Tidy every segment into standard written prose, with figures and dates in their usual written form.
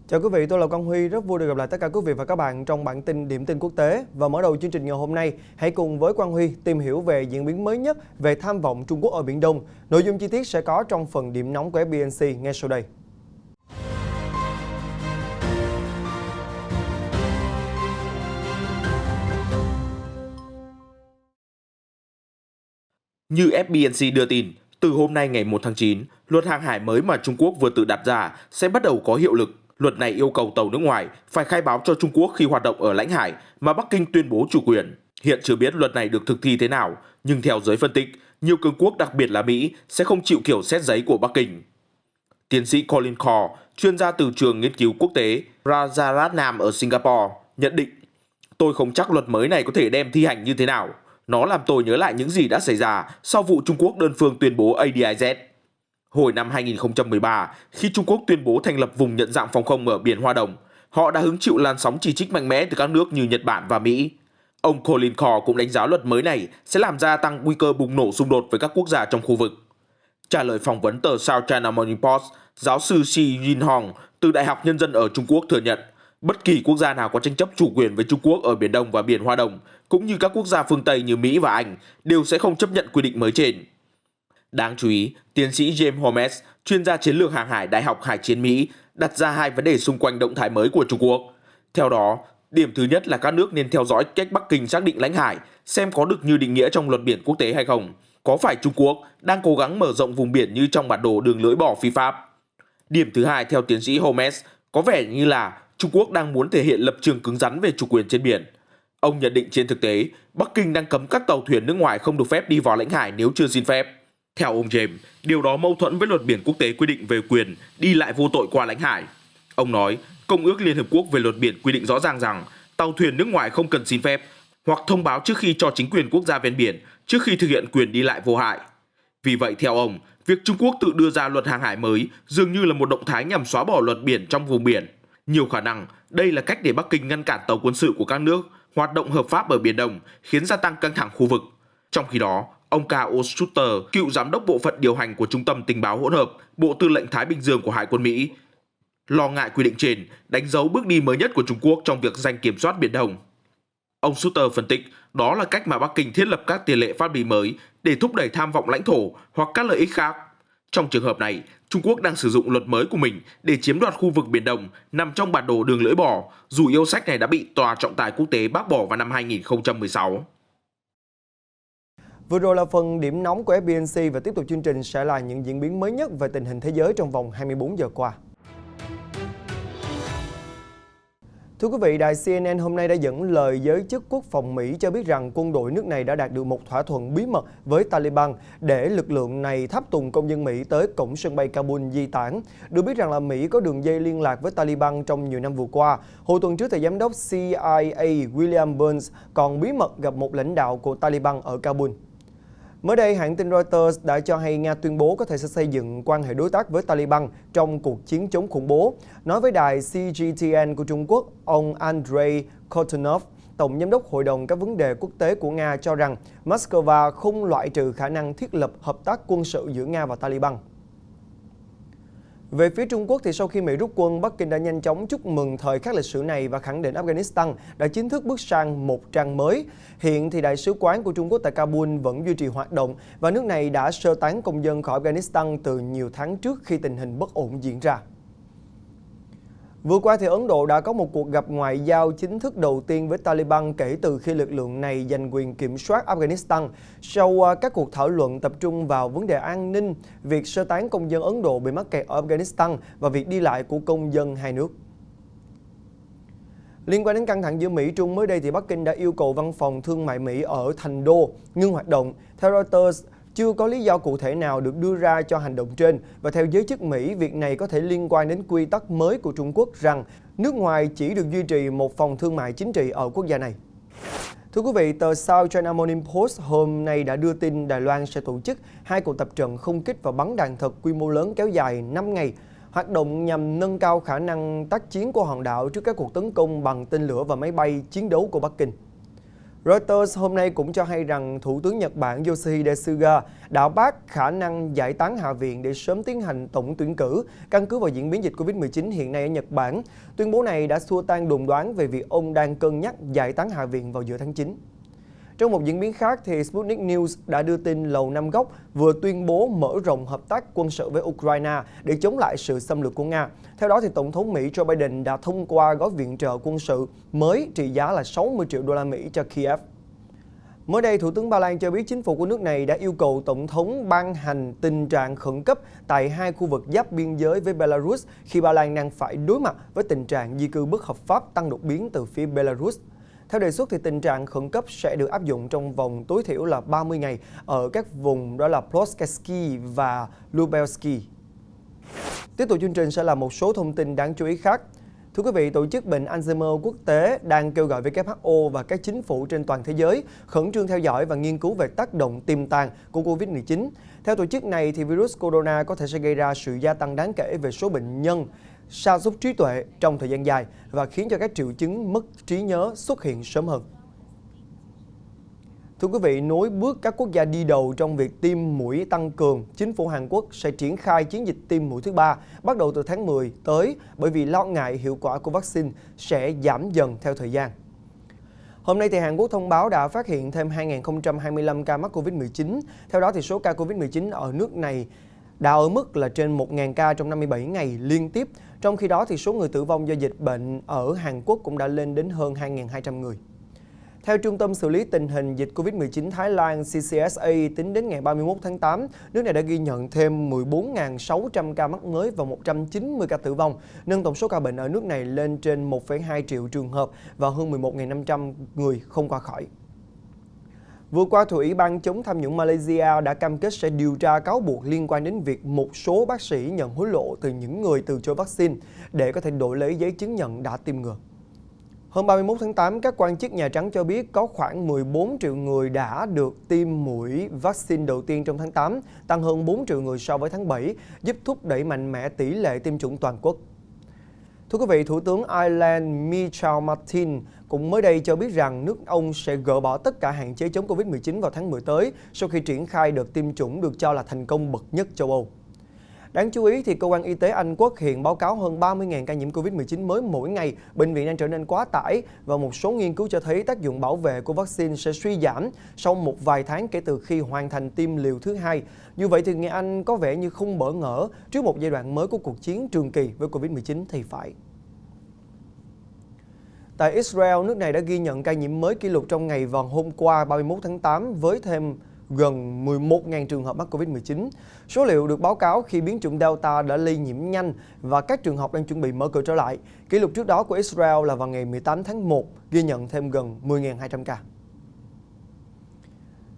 Chào quý vị, tôi là Quang Huy, rất vui được gặp lại tất cả quý vị và các bạn trong bản tin điểm tin quốc tế. Và mở đầu chương trình ngày hôm nay, hãy cùng với Quang Huy tìm hiểu về diễn biến mới nhất về tham vọng Trung Quốc ở Biển Đông. Nội dung chi tiết sẽ có trong phần điểm nóng của FBNC ngay sau đây. Như FBNC đưa tin, từ hôm nay ngày 1 tháng 9, luật hàng hải mới mà Trung Quốc vừa tự đặt ra sẽ bắt đầu có hiệu lực. Luật này yêu cầu tàu nước ngoài phải khai báo cho Trung Quốc khi hoạt động ở lãnh hải mà Bắc Kinh tuyên bố chủ quyền. Hiện chưa biết luật này được thực thi thế nào, nhưng theo giới phân tích, nhiều cường quốc đặc biệt là Mỹ sẽ không chịu kiểu xét giấy của Bắc Kinh. Tiến sĩ Colin Kaur, chuyên gia từ trường nghiên cứu quốc tế Rajaratnam ở Singapore, nhận định: "Tôi không chắc luật mới này có thể đem thi hành như thế nào. Nó làm tôi nhớ lại những gì đã xảy ra sau vụ Trung Quốc đơn phương tuyên bố ADIZ. Hồi năm 2013, khi Trung Quốc tuyên bố thành lập vùng nhận dạng phòng không ở Biển Hoa Đông, họ đã hứng chịu làn sóng chỉ trích mạnh mẽ từ các nước như Nhật Bản và Mỹ. Ông Colin Kaur cũng đánh giá luật mới này sẽ làm gia tăng nguy cơ bùng nổ xung đột với các quốc gia trong khu vực. Trả lời phỏng vấn tờ South China Morning Post, giáo sư Xi Jinhong từ Đại học Nhân dân ở Trung Quốc thừa nhận, bất kỳ quốc gia nào có tranh chấp chủ quyền với Trung Quốc ở Biển Đông và Biển Hoa Đông, cũng như các quốc gia phương Tây như Mỹ và Anh, đều sẽ không chấp nhận quy định mới trên. Đáng chú ý, tiến sĩ James Holmes, chuyên gia chiến lược hàng hải Đại học Hải chiến Mỹ, đặt ra hai vấn đề xung quanh động thái mới của Trung Quốc. Theo đó, điểm thứ nhất là các nước nên theo dõi cách Bắc Kinh xác định lãnh hải, xem có được như định nghĩa trong luật biển quốc tế hay không. Có phải Trung Quốc đang cố gắng mở rộng vùng biển như trong bản đồ đường lưỡi bò phi pháp? Điểm thứ hai, theo tiến sĩ Holmes, có vẻ như là Trung Quốc đang muốn thể hiện lập trường cứng rắn về chủ quyền trên biển. Ông nhận định trên thực tế, Bắc Kinh đang cấm các tàu thuyền nước ngoài không được phép đi vào lãnh hải nếu chưa xin phép. Theo ông James, điều đó mâu thuẫn với luật biển quốc tế quy định về quyền đi lại vô tội qua lãnh hải. Ông nói, Công ước Liên Hợp Quốc về luật biển quy định rõ ràng rằng tàu thuyền nước ngoài không cần xin phép hoặc thông báo trước khi cho chính quyền quốc gia ven biển trước khi thực hiện quyền đi lại vô hại. Vì vậy, theo ông, việc Trung Quốc tự đưa ra luật hàng hải mới dường như là một động thái nhằm xóa bỏ luật biển trong vùng biển. Nhiều khả năng, đây là cách để Bắc Kinh ngăn cản tàu quân sự của các nước hoạt động hợp pháp ở Biển Đông, khiến gia tăng căng thẳng khu vực. Trong khi đó, ông K.O. Sutter, cựu giám đốc bộ phận điều hành của Trung tâm Tình báo hỗn hợp, Bộ Tư lệnh Thái Bình Dương của Hải quân Mỹ, lo ngại quy định trên đánh dấu bước đi mới nhất của Trung Quốc trong việc giành kiểm soát Biển Đông. Ông Sutter phân tích, đó là cách mà Bắc Kinh thiết lập các tiền lệ pháp lý mới để thúc đẩy tham vọng lãnh thổ hoặc các lợi ích khác. Trong trường hợp này, Trung Quốc đang sử dụng luật mới của mình để chiếm đoạt khu vực Biển Đông nằm trong bản đồ đường lưỡi bò, dù yêu sách này đã bị Tòa trọng tài quốc tế bác bỏ vào năm 2016. Vừa rồi là phần điểm nóng của FBNC và tiếp tục chương trình sẽ là những diễn biến mới nhất về tình hình thế giới trong vòng 24 giờ qua. Thưa quý vị, đài CNN hôm nay đã dẫn lời giới chức quốc phòng Mỹ cho biết rằng quân đội nước này đã đạt được một thỏa thuận bí mật với Taliban để lực lượng này tháp tùng công dân Mỹ tới cổng sân bay Kabul di tản. Được biết rằng là Mỹ có đường dây liên lạc với Taliban trong nhiều năm vừa qua. Hồi tuần trước, thì giám đốc CIA William Burns còn bí mật gặp một lãnh đạo của Taliban ở Kabul. Mới đây, hãng tin Reuters đã cho hay Nga tuyên bố có thể sẽ xây dựng quan hệ đối tác với Taliban trong cuộc chiến chống khủng bố. Nói với đài CGTN của Trung Quốc, ông Andrei Kortunov, Tổng giám đốc Hội đồng các vấn đề quốc tế của Nga, cho rằng Moscow không loại trừ khả năng thiết lập hợp tác quân sự giữa Nga và Taliban. Về phía Trung Quốc, thì sau khi Mỹ rút quân, Bắc Kinh đã nhanh chóng chúc mừng thời khắc lịch sử này và khẳng định Afghanistan đã chính thức bước sang một trang mới. Hiện thì Đại sứ quán của Trung Quốc tại Kabul vẫn duy trì hoạt động và nước này đã sơ tán công dân khỏi Afghanistan từ nhiều tháng trước khi tình hình bất ổn diễn ra. Vừa qua, thì Ấn Độ đã có một cuộc gặp ngoại giao chính thức đầu tiên với Taliban kể từ khi lực lượng này giành quyền kiểm soát Afghanistan. Sau các cuộc thảo luận tập trung vào vấn đề an ninh, việc sơ tán công dân Ấn Độ bị mắc kẹt ở Afghanistan và việc đi lại của công dân hai nước. Liên quan đến căng thẳng giữa Mỹ-Trung, mới đây thì Bắc Kinh đã yêu cầu văn phòng thương mại Mỹ ở Thành Đô ngưng hoạt động. Theo Reuters, chưa có lý do cụ thể nào được đưa ra cho hành động trên, và theo giới chức Mỹ, việc này có thể liên quan đến quy tắc mới của Trung Quốc rằng nước ngoài chỉ được duy trì một phòng thương mại chính trị ở quốc gia này. Thưa quý vị, tờ South China Morning Post hôm nay đã đưa tin Đài Loan sẽ tổ chức 2 cuộc tập trận không kích và bắn đạn thật quy mô lớn kéo dài 5 ngày, hoạt động nhằm nâng cao khả năng tác chiến của hòn đảo trước các cuộc tấn công bằng tên lửa và máy bay chiến đấu của Bắc Kinh. Reuters hôm nay cũng cho hay rằng Thủ tướng Nhật Bản Yoshihide Suga đã bác khả năng giải tán Hạ viện để sớm tiến hành tổng tuyển cử, căn cứ vào diễn biến dịch Covid-19 hiện nay ở Nhật Bản. Tuyên bố này đã xua tan đồn đoán về việc ông đang cân nhắc giải tán Hạ viện vào giữa tháng 9. Trong một diễn biến khác, thì Sputnik News đã đưa tin Lầu Năm Góc vừa tuyên bố mở rộng hợp tác quân sự với Ukraine để chống lại sự xâm lược của Nga. Theo đó, thì Tổng thống Mỹ Joe Biden đã thông qua gói viện trợ quân sự mới trị giá là 60 triệu đô la Mỹ cho Kiev. Mới đây, Thủ tướng Ba Lan cho biết chính phủ của nước này đã yêu cầu Tổng thống ban hành tình trạng khẩn cấp tại hai khu vực giáp biên giới với Belarus khi Ba Lan đang phải đối mặt với tình trạng di cư bất hợp pháp tăng đột biến từ phía Belarus. Theo đề xuất, thì tình trạng khẩn cấp sẽ được áp dụng trong vòng tối thiểu là 30 ngày ở các vùng đó là Plosketsky và Lubelsky. Tiếp tục chương trình sẽ là một số thông tin đáng chú ý khác. Thưa quý vị, Tổ chức Bệnh Alzheimer Quốc tế đang kêu gọi WHO và các chính phủ trên toàn thế giới khẩn trương theo dõi và nghiên cứu về tác động tiềm tàng của Covid-19. Theo tổ chức này, thì virus corona có thể sẽ gây ra sự gia tăng đáng kể về số bệnh nhân sa sút trí tuệ trong thời gian dài và khiến cho các triệu chứng mất trí nhớ xuất hiện sớm hơn. Thưa quý vị, nối bước các quốc gia đi đầu trong việc tiêm mũi tăng cường, chính phủ Hàn Quốc sẽ triển khai chiến dịch tiêm mũi thứ 3 bắt đầu từ tháng 10 tới bởi vì lo ngại hiệu quả của vaccine sẽ giảm dần theo thời gian. Hôm nay, thì Hàn Quốc thông báo đã phát hiện thêm 2.025 ca mắc Covid-19. Theo đó, thì số ca Covid-19 ở nước này đã ở mức là trên 1.000 ca trong 57 ngày liên tiếp. Trong khi đó, thì số người tử vong do dịch bệnh ở Hàn Quốc cũng đã lên đến hơn 2.200 người. Theo Trung tâm xử lý tình hình dịch Covid-19 Thái Lan CCSA, tính đến ngày 31 tháng 8, nước này đã ghi nhận thêm 14.600 ca mắc mới và 190 ca tử vong, nâng tổng số ca bệnh ở nước này lên trên 1,2 triệu trường hợp và hơn 11.500 người không qua khỏi. Vừa qua, Ủy ban chống tham nhũng Malaysia đã cam kết sẽ điều tra cáo buộc liên quan đến việc một số bác sĩ nhận hối lộ từ những người từ chối vaccine để có thể đổi lấy giấy chứng nhận đã tiêm ngừa. Hôm 31 tháng 8, các quan chức Nhà Trắng cho biết có khoảng 14 triệu người đã được tiêm mũi vaccine đầu tiên trong tháng 8, tăng hơn 4 triệu người so với tháng 7, giúp thúc đẩy mạnh mẽ tỷ lệ tiêm chủng toàn quốc. Thưa quý vị, Thủ tướng Ireland Michel Martin cũng mới đây cho biết rằng nước ông sẽ gỡ bỏ tất cả hạn chế chống Covid-19 vào tháng 10 tới sau khi triển khai đợt tiêm chủng được cho là thành công bậc nhất châu Âu. Đáng chú ý, thì Cơ quan Y tế Anh Quốc hiện báo cáo hơn 30.000 ca nhiễm Covid-19 mới mỗi ngày, bệnh viện đang trở nên quá tải và một số nghiên cứu cho thấy tác dụng bảo vệ của vaccine sẽ suy giảm sau một vài tháng kể từ khi hoàn thành tiêm liều thứ hai. Dù vậy, thì người Anh có vẻ như không bỡ ngỡ trước một giai đoạn mới của cuộc chiến trường kỳ với Covid-19 thì phải. Tại Israel, nước này đã ghi nhận ca nhiễm mới kỷ lục trong ngày vào hôm qua 31 tháng 8 với thêm gần 11.000 trường hợp mắc Covid-19. Số liệu được báo cáo khi biến chủng Delta đã lây nhiễm nhanh và các trường học đang chuẩn bị mở cửa trở lại. Kỷ lục trước đó của Israel là vào ngày 18 tháng 1, ghi nhận thêm gần 10.200 ca.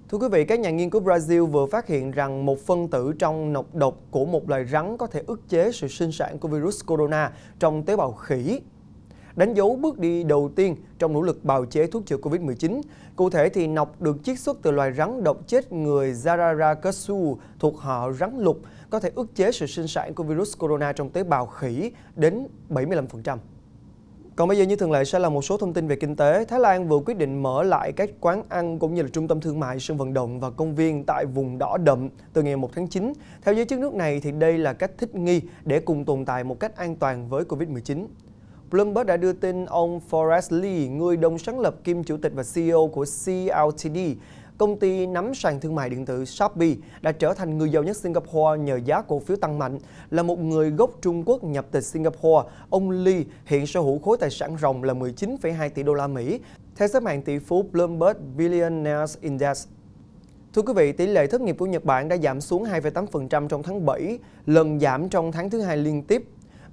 Thưa quý vị, các nhà nghiên cứu Brazil vừa phát hiện rằng một phân tử trong nọc độc của một loài rắn có thể ức chế sự sinh sản của virus corona trong tế bào khỉ, đánh dấu bước đi đầu tiên trong nỗ lực bào chế thuốc chữa Covid-19. Cụ thể, thì nọc được chiết xuất từ loài rắn độc chết người Zararacassu thuộc họ rắn lục có thể ức chế sự sinh sản của virus corona trong tế bào khỉ đến 75%. Còn bây giờ, như thường lệ, sẽ là một số thông tin về kinh tế. Thái Lan vừa quyết định mở lại các quán ăn cũng như là trung tâm thương mại, sân vận động và công viên tại vùng đỏ đậm từ ngày 1 tháng 9. Theo giới chức nước này, thì đây là cách thích nghi để cùng tồn tại một cách an toàn với Covid-19. Bloomberg đã đưa tin ông Forrest Li, người đồng sáng lập kiêm chủ tịch và CEO của CLTD, công ty nắm sàn thương mại điện tử Shopee, đã trở thành người giàu nhất Singapore nhờ giá cổ phiếu tăng mạnh. Là một người gốc Trung Quốc nhập tịch Singapore, ông Li hiện sở hữu khối tài sản ròng là 19,2 tỷ đô la Mỹ, theo xếp hạng tỷ phú Bloomberg Billionaires Index. Thưa quý vị, tỷ lệ thất nghiệp của Nhật Bản đã giảm xuống 2,8% trong tháng 7, lần giảm trong tháng thứ hai liên tiếp.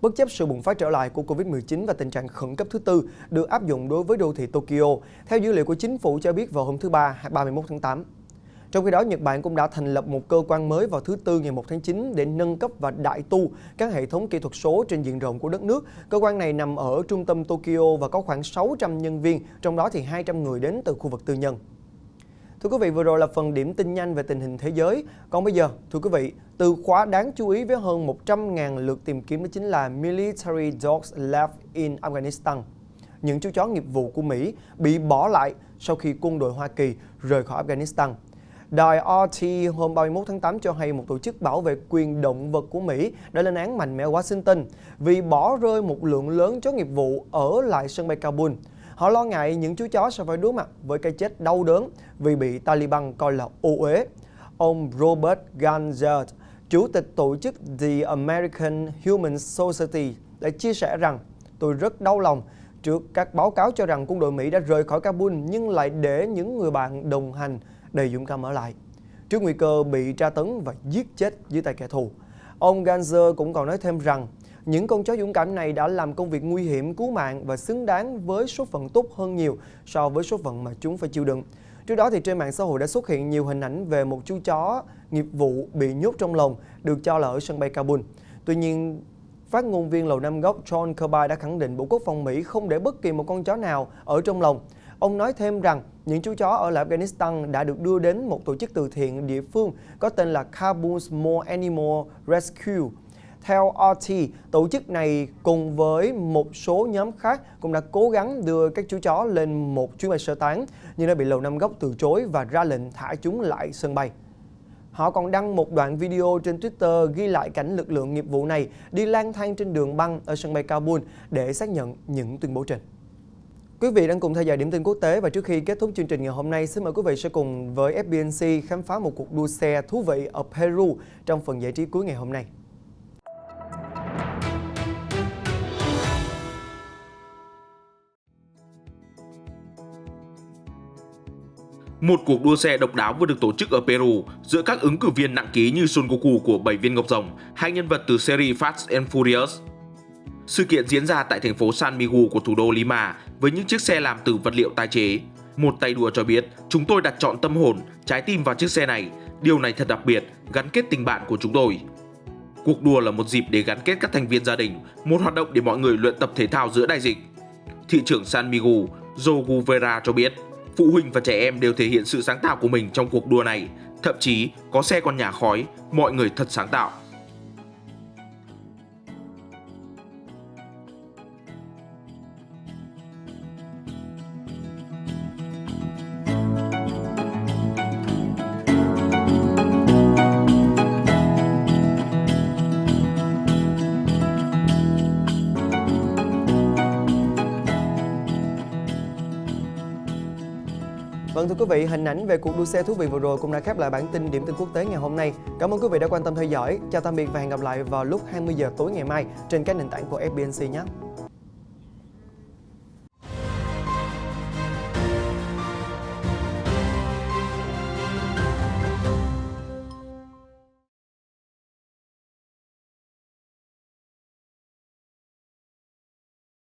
Bất chấp sự bùng phát trở lại của Covid-19 và tình trạng khẩn cấp thứ tư được áp dụng đối với đô thị Tokyo, theo dữ liệu của chính phủ cho biết vào hôm thứ Ba, 31 tháng 8. Trong khi đó, Nhật Bản cũng đã thành lập một cơ quan mới vào thứ Tư ngày 1 tháng 9 để nâng cấp và đại tu các hệ thống kỹ thuật số trên diện rộng của đất nước. Cơ quan này nằm ở trung tâm Tokyo và có khoảng 600 nhân viên, trong đó thì 200 người đến từ khu vực tư nhân. Thưa quý vị, vừa rồi là phần điểm tin nhanh về tình hình thế giới. Còn bây giờ, thưa quý vị, từ khóa đáng chú ý với hơn 100.000 lượt tìm kiếm đó chính là Military Dogs Left in Afghanistan. những chú chó nghiệp vụ của Mỹ bị bỏ lại sau khi quân đội Hoa Kỳ rời khỏi Afghanistan. Đài RT hôm 31 tháng 8 cho hay một tổ chức bảo vệ quyền động vật của Mỹ đã lên án mạnh mẽ Washington vì bỏ rơi một lượng lớn chó nghiệp vụ ở lại sân bay Kabul. Họ lo ngại những chú chó sẽ phải đối mặt với cái chết đau đớn vì bị Taliban coi là ô uế. Ông Robert Ganzer, chủ tịch tổ chức The American Humane Society, đã chia sẻ rằng tôi rất đau lòng trước các báo cáo cho rằng quân đội Mỹ đã rời khỏi Kabul nhưng lại để những người bạn đồng hành đầy dũng cảm ở lại, trước nguy cơ bị tra tấn và giết chết dưới tay kẻ thù. Ông Ganzer cũng còn nói thêm rằng những con chó dũng cảm này đã làm công việc nguy hiểm cứu mạng và xứng đáng với số phận tốt hơn nhiều so với số phận mà chúng phải chịu đựng. Trước đó thì trên mạng xã hội đã xuất hiện nhiều hình ảnh về một chú chó nghiệp vụ bị nhốt trong lồng, được cho là ở sân bay Kabul. Tuy nhiên, phát ngôn viên Lầu Năm Góc John Kirby đã khẳng định Bộ Quốc phòng Mỹ không để bất kỳ một con chó nào ở trong lồng. Ông nói thêm rằng những chú chó ở lại Afghanistan đã được đưa đến một tổ chức từ thiện địa phương có tên là Kabul Small Animal Rescue. Theo RT, tổ chức này cùng với một số nhóm khác cũng đã cố gắng đưa các chú chó lên một chuyến bay sơ tán, nhưng đã bị Lầu Năm Góc từ chối và ra lệnh thả chúng lại sân bay. Họ còn đăng một đoạn video trên Twitter ghi lại cảnh lực lượng nghiệp vụ này đi lang thang trên đường băng ở sân bay Kabul để xác nhận những tuyên bố trên. Quý vị đang cùng theo dõi điểm tin quốc tế và trước khi kết thúc chương trình ngày hôm nay, xin mời quý vị sẽ cùng với FBNC khám phá một cuộc đua xe thú vị ở Peru trong phần giải trí cuối ngày hôm nay. Một cuộc đua xe độc đáo vừa được tổ chức ở Peru giữa các ứng cử viên nặng ký như Son Goku của 7 viên ngọc rồng, hai nhân vật từ series Fast and Furious. Sự kiện diễn ra tại thành phố San Miguel của thủ đô Lima với những chiếc xe làm từ vật liệu tái chế. Một tay đua cho biết, chúng tôi đặt trọn tâm hồn, trái tim vào chiếc xe này. Điều này thật đặc biệt, gắn kết tình bạn của chúng tôi. Cuộc đua là một dịp để gắn kết các thành viên gia đình, một hoạt động để mọi người luyện tập thể thao giữa đại dịch. Thị trưởng San Miguel, Joe Guvera cho biết, phụ huynh và trẻ em đều thể hiện sự sáng tạo của mình trong cuộc đua này. Thậm chí, có xe còn nhả khói, mọi người thật sáng tạo. Vâng, thưa quý vị, hình ảnh về cuộc đua xe thú vị vừa rồi cũng đã khép lại bản tin điểm tin quốc tế ngày hôm nay. Cảm ơn quý vị đã quan tâm theo dõi. Chào tạm biệt và hẹn gặp lại vào lúc 20 giờ tối ngày mai trên các nền tảng của FBNC nhé.